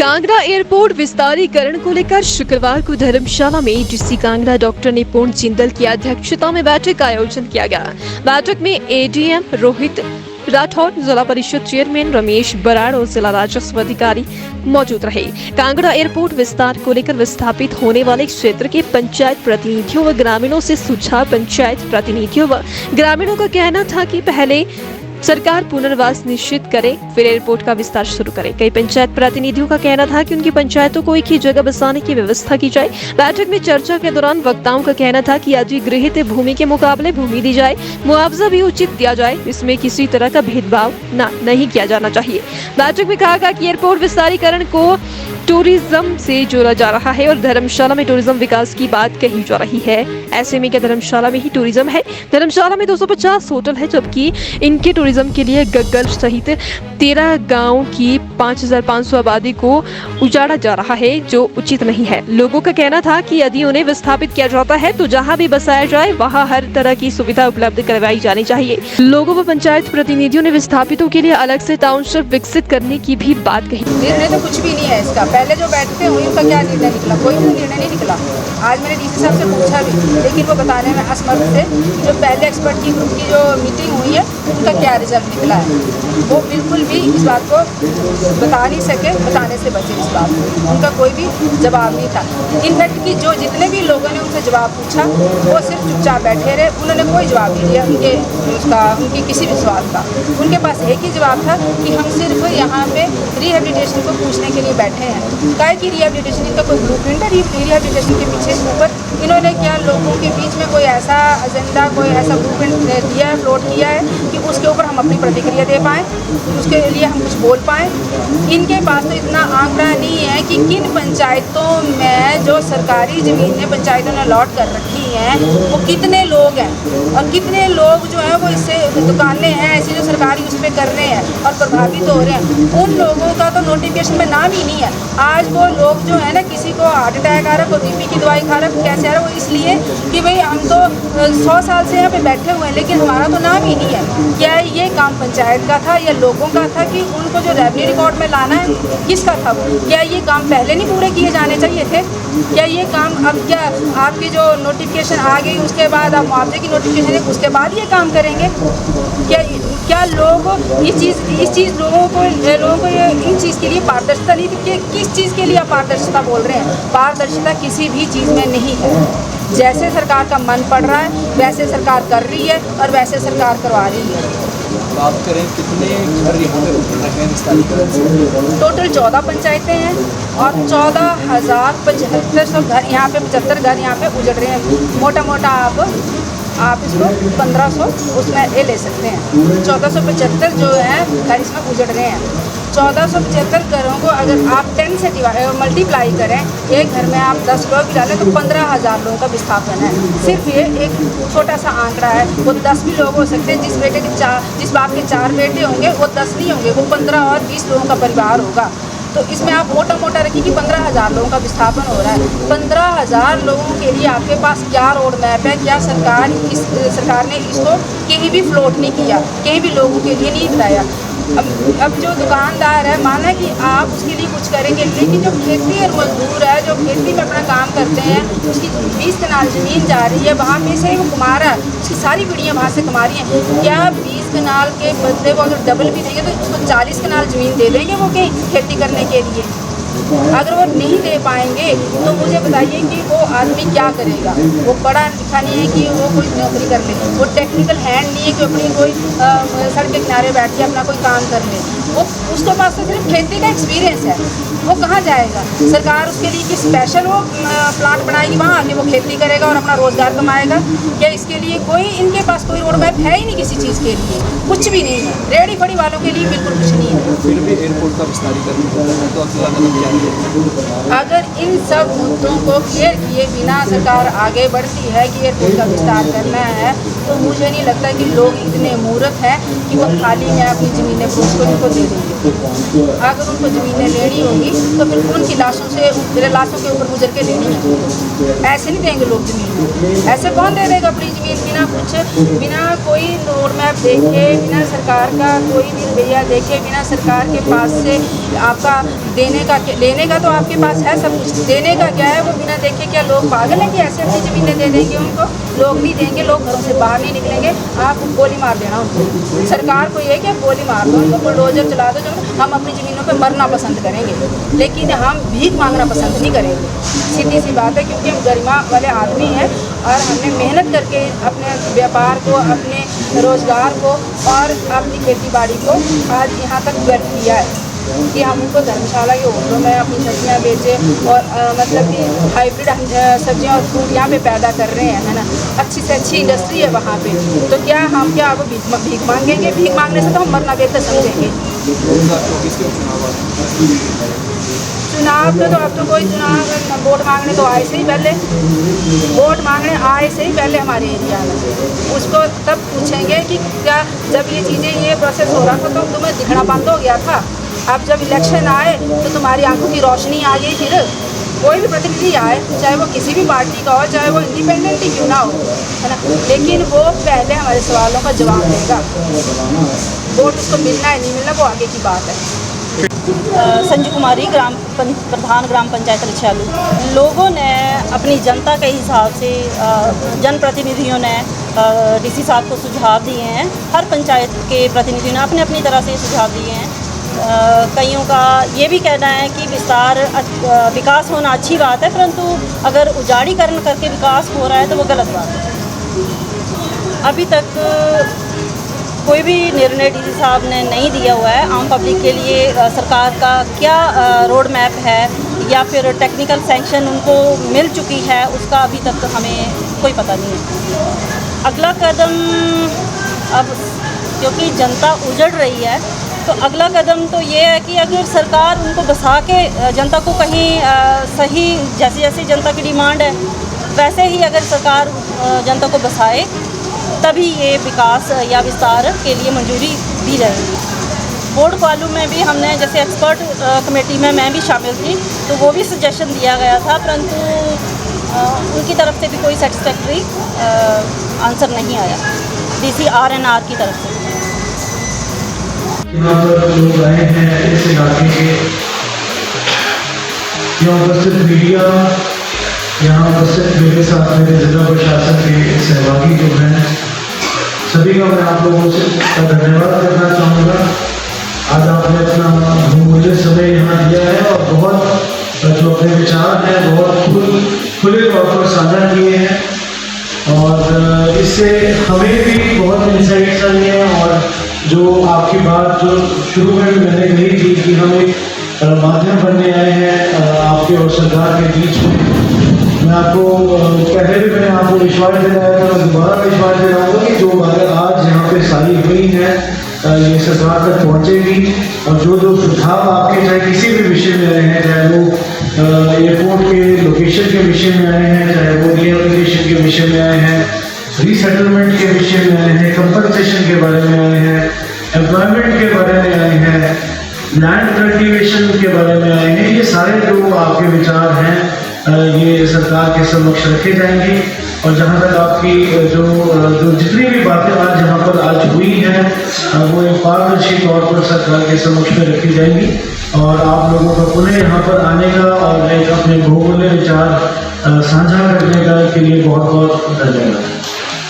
Kangra airport विस्तारीकरण को लेकर शुक्रवार को धर्मशाला में डीसी कांगड़ा डॉक्टर निपुण जिंदल की अध्यक्षता में बैठक का आयोजन किया गया। बैठक में एडीएम रोहित राठौर, जिला परिषद चेयरमैन रमेश बराड़ और जिला राजस्व अधिकारी मौजूद रहे। कांगड़ा एयरपोर्ट विस्तार को लेकर विस्थापित होने वाले क्षेत्र के पंचायत प्रतिनिधियों व ग्रामीणों से सुझाव। पंचायत प्रतिनिधियों व ग्रामीणों का कहना था कि पहले सरकार पुनर्वास निश्चित करे, फिर एयरपोर्ट का विस्तार शुरू करे। कई पंचायत प्रतिनिधियों का कहना था कि उनकी पंचायतों को एक ही जगह बसाने की व्यवस्था की जाए। बैठक में चर्चा के दौरान वक्ताओं का कहना था कि अधिग्रहित भूमि के मुकाबले भूमि दी जाए, मुआवजा भी उचित दिया जाए, इसमें किसी तरह का भेदभाव नहीं किया जाना चाहिए। बैठक में कहा गया कि एयरपोर्ट विस्तारीकरण को टूरिज्म से जोड़ा जा रहा है और धर्मशाला में टूरिज्म विकास की बात कही जा रही है। ऐसे में क्या धर्मशाला में ही टूरिज्म है? धर्मशाला में 250 होटल है, जबकि इनके टूरिज्म के लिए गग्गल सहित 13 गांव की 5500 आबादी को उजाड़ा जा रहा है, जो उचित नहीं है। लोगों का कहना था कि यदि उन्हें विस्थापित किया जाता है तो जहां भी बसाया जाए वहां हर तरह की सुविधा उपलब्ध करवाई जानी चाहिए। लोगों व पंचायत प्रतिनिधियों ने विस्थापितों के लिए अलग से टाउनशिप विकसित करने की भी बात कही। निर्णय तो कुछ भी नहीं है इसका। पहले जो बैठते हुए उनका क्या निर्णय निकला? कोई भी निर्णय नहीं निकला। आज मैंने डीसी साहब से पूछा भी, लेकिन वो बताने में असमर्थ थे। जो पहले एक्सपर्ट की ग्रुप की जो मीटिंग हुई है उनका क्या रिजल्ट निकला है, वो बिल्कुल भी इस बात को बता नहीं सके, बताने से बचे इस बात को। उनका कोई भी जवाब नहीं था। इनफैक्ट कि जो जितने भी लोगों ने उनसे जवाब पूछा वो सिर्फ चुपचाप बैठे रहे, उन्होंने कोई जवाब नहीं दिया उनकी किसी भी सवाल का। उनके पास एक ही जवाब था कि हम सिर्फ यहाँ पे रिहेबिलिटेशन को पूछने के लिए बैठे हैं। काहे की रिहेबिलिटेशन? इनका कोई ब्लूप्रिंट है रिहेबिलिटेशन के पीछे ऊपर? इन्होंने क्या लोगों के बीच में कोई ऐसा एजेंडा, कोई ऐसा ब्लूप्रिंट दिया है, फ्लोट किया है कि उसके ऊपर हम अपनी प्रतिक्रिया दे पाएँ, उसके लिए हम कुछ बोल पाएँ? इनके पास तो इतना आंकड़ा नहीं है कि किन पंचायतों में जो सरकारी ज़मीनें पंचायतों ने अलॉट कर रखी हैं वो कितने लोग हैं, और कितने लोग जो हैं वो इससे दुकानें हैं ऐसी जो सरकारी उस पर कर रहे हैं और प्रभावित हो रहे हैं। उन लोगों का तो नोटिफिकेशन में नाम ही नहीं है। आज वो लोग जो है ना, किसी को हार्ट अटैक आ रहा है, कोई बीपी की दवाई खा रहा है, कैसे आ रहा है, वो इसलिए कि भाई हम तो 100 साल से यहाँ पे बैठे हुए हैं लेकिन हमारा तो नाम ही नहीं है। क्या ये काम पंचायत का था या लोगों का था कि उनको जो रेवेन्यू रिकॉर्ड में लाना है, किसका था वो? क्या ये काम पहले नहीं पूरे किए जाने चाहिए थे? क्या ये काम अब क्या आपकी जो नोटिफिकेशन आ गई उसके बाद आप मुआवजे की नोटिफिकेशन है उसके बाद ये काम करेंगे? क्या लोग इस चीज़ लोगों को इन चीज़ के लिए पारदर्शिता नहीं थी? किस चीज़ के लिए आप पारदर्शिता बोल रहे हैं? पारदर्शिता किसी भी चीज़ में नहीं है। जैसे सरकार का मन पड़ रहा है वैसे सरकार कर रही है और वैसे सरकार करवा रही है। बात करें कितने घर यहाँ पे उतर रहे हैं विस्तारीकरण से? टोटल 14 पंचायतें हैं और 14,075 घर यहाँ पे 75 घर यहाँ पे उजड़ रहे हैं। मोटा मोटा आप इसको 1500 उसमें ले सकते हैं। 1475 जो है घर इसमें उजड़ रहे हैं। 1475 घरों को अगर आप 10 से मल्टीप्लाई करें, एक घर में आप 10 लोग भी डालें तो 15,000 लोगों का विस्थापन है। सिर्फ ये एक छोटा सा आंकड़ा है। वो 10 भी लोग हो सकते हैं। जिस बाप के 4 बेटे होंगे वो 10 नहीं होंगे, वो 15 और 20 लोगों का परिवार होगा। तो इसमें आप मोटा रखिए कि 15,000 लोगों का विस्थापन हो रहा है। 15,000 लोगों के लिए आपके पास क्या रोड मैप है? क्या सरकार ने इसको कहीं भी फ्लोट नहीं किया, कहीं भी लोगों के लिए नहीं बताया। अब जो दुकानदार है, माना कि आप उसके लिए कुछ करेंगे, लेकिन जो खेती और मजदूर है जो खेती में अपना काम करते हैं, उसकी 20 कनाल ज़मीन जा रही है, वहाँ पे से वो कमा रहा है, उसकी सारी पीढ़ियाँ वहाँ से कमा रही हैं। क्या 20 कनाल के बदले वो अगर डबल भी देंगे तो उसको 40 कनाल ज़मीन दे देंगे वो कहीं खेती करने के लिए? अगर वो नहीं दे पाएंगे तो मुझे बताइए कि वो आदमी क्या करेगा? वो पढ़ा लिखा नहीं है कि वो कोई नौकरी कर ले, वो टेक्निकल हैंड नहीं है कि अपनी कोई सड़क के किनारे बैठ के अपना कोई काम कर ले। वो उसके पास तो सिर्फ खेती का एक्सपीरियंस है, वो कहाँ जाएगा? सरकार उसके लिए कि स्पेशल वो प्लांट बनाएगी, वहाँ आके वो खेती करेगा और अपना रोज़गार कमाएगा? क्या इसके लिए इनके पास कोई रोड मैप है ही नहीं किसी चीज़ के लिए? कुछ भी नहीं है। रेडी फड़ी वालों के लिए बिल्कुल कुछ नहीं है। फिर भी एयरपोर्ट का विस्तारीकरण तो अगला कदम क्या है? अगर इन सब मुद्दों को क्लियर किए बिना सरकार आगे बढ़ती है कि एयरपोर्ट का विस्तार करना है, तो मुझे नहीं लगता कि लोग इतने मूर्ख हैं कि वो खाली में अपनी ज़मीनें फरोख्त को इनको दे देंगे। अगर उनको ज़मीनें लेनी होगी तो फिर उनकी लाशों के ऊपर गुजर के लेनी है। ऐसे नहीं देंगे लोग ज़मीन, ऐसे कौन दे देगा अपनी ज़मीन बिना कुछ, बिना कोई रोड मैप देखे, बिना सरकार का कोई भी रवैया देखे, बिना सरकार के पास से आपका लेने का तो आपके पास है सब कुछ, देने का क्या है वो बिना देखे। क्या लोग पागल हैं कि ऐसे अपनी ज़मीनें दे देंगे उनको? लोग नहीं देंगे, लोग घरों से बाहर नहीं निकलेंगे, आप गोली मार देना उनको। सरकार को ये कि आप गोली मार दो उनको, बुलडोजर चला दो, हम अपनी ज़मीनों पे मरना पसंद करेंगे, लेकिन हम भीख मांगना पसंद नहीं करेंगे। सीधी सी बात है, क्योंकि हम गरिमा वाले आदमी हैं और हमने मेहनत करके अपने व्यापार को, अपने रोज़गार को और अपनी खेती बाड़ी को आज यहाँ तक गर्व किया है कि हम उनको धर्मशाला के होटलों में अपनी सब्जियाँ बेचें और मतलब कि हाइब्रिड सब्जियाँ और फ्रूट यहाँ पे पैदा कर रहे हैं, है ना। अच्छी से अच्छी इंडस्ट्री है वहाँ पे, तो क्या हम क्या अब भीख मांगेंगे? भीख मांगने से तो हम मरना बेहतर समझेंगे। चुनाव पे तो अब तो कोई चुनाव वोट मांगने तो आए से ही पहले, वोट मांगने आए से ही पहले हमारे एरिया में उसको तब पूछेंगे कि क्या जब ये चीज़ें ये प्रोसेस हो रहा था तो तुम्हें दिखना बंद हो गया था, अब जब इलेक्शन आए तो तुम्हारी आंखों की रोशनी आ गई। फिर कोई भी प्रतिनिधि आए, चाहे वो किसी भी पार्टी का हो, चाहे वो इंडिपेंडेंट ही क्यों ना हो, है ना, लेकिन वो पहले हमारे सवालों का जवाब देगा। वोट उसको मिलना है नहीं मिलना वो आगे की बात है। संजू कुमारी प्रधान ग्राम पंचायत रिछालू। लोगों ने अपनी जनता के हिसाब से जनप्रतिनिधियों ने डीसी साहब को सुझाव दिए हैं, हर पंचायत के प्रतिनिधियों ने अपने अपनी तरह से सुझाव दिए हैं। कईयों का ये भी कहना है कि विकास होना अच्छी बात है, परंतु अगर उजाड़ीकरण करके विकास हो रहा है तो वो गलत बात है। अभी तक कोई भी निर्णय डीसी साहब ने नहीं दिया हुआ है। आम पब्लिक के लिए सरकार का क्या रोड मैप है या फिर टेक्निकल सैंक्शन उनको मिल चुकी है, उसका अभी तक हमें कोई पता नहीं है। अगला कदम अब क्योंकि जनता उजड़ रही है तो अगला कदम तो ये है कि अगर सरकार उनको बसा के जनता को कहीं सही जैसी जैसी जनता की डिमांड है वैसे ही अगर सरकार जनता को बसाए तभी ये विकास या विस्तार के लिए मंजूरी दी जाएगी। बोर्ड क्वालू में भी हमने जैसे एक्सपर्ट कमेटी में मैं भी शामिल थी तो वो भी सजेशन दिया गया था, परंतु उनकी तरफ से भी कोई सेटिस्फैक्ट्री आंसर नहीं आया डीसी RNR की तरफ से। यहाँ पर लोग आए हैं इस इलाके के, यहाँ उपस्थित मीडिया, यहाँ उपस्थित मेरे साथ मेरे जिला प्रशासन के सहभागी जो हैं, सभी का मैं आप लोगों से धन्यवाद करना चाहूँगा। आज आपने अपना बहुमूल्य समय यहाँ दिया है और बहुत जो अपने विचार हैं बहुत खुले तौर पर साझा किए हैं और इससे हमें भी बहुत इंसाइट्स आई हैं। और जो आपकी बात जो शुरू में मैंने कही थी कि हम एक माध्यम बनने आए हैं आपके और सरकार के बीच में, मैं आपको पहले भी मैंने आपको विश्वास दिलाया था, मैं दोबारा विश्वास दिलाऊंगा कि जो बातें आज यहाँ पे सारी हुई हैं ये सरकार तक पहुँचेगी और जो जो सुझाव आपके चाहे किसी भी विषय में आए हैं, चाहे वो एयरपोर्ट के लोकेशन के विषय में आए हैं, चाहे वो रिहेबिलिटेशन के विषय में आए हैं, रीसेटलमेंट के विषय में आए हैं, कंपनसेशन के बारे में आए हैं, एम्प्लॉयमेंट के बारे में आए हैं, लैंड कल्टीवेशन के बारे में आए हैं, ये सारे जो आपके विचार हैं ये सरकार के समक्ष रखे जाएंगे। और जहाँ तक आपकी जो जितनी भी बातें आज यहाँ पर आज हुई हैं वो एक पारदर्शी तौर पर सरकार के समक्ष में रखी जाएंगी और आप लोगों का पुनः यहाँ पर आने का और एक अपने बहुमूल्य विचार साझा करने का के लिए बहुत बहुत धन्यवाद।